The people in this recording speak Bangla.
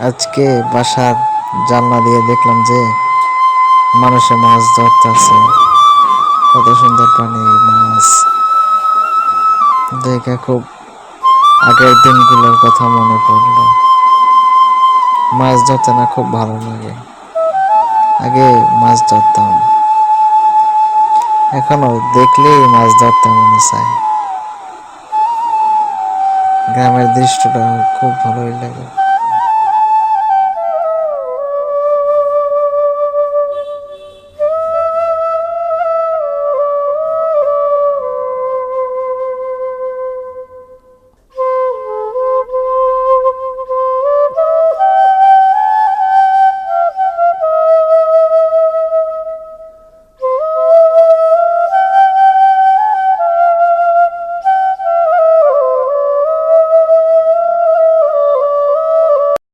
আজকে বাসার জানলা দিয়ে দেখলাম যে মানুষে মাছ ধরতেছে, কত সুন্দর পানি, মাছ দেখে খুব আগের দিনগুলোর কথা মনে পড়লো। মাছ ধরতে না খুব ভালো লাগে, আগে মাছ ধরতাম, এখনো দেখলেই মাছ ধরতে মনে চায়। গ্রামের দৃশ্যটা খুব ভালোই লাগে।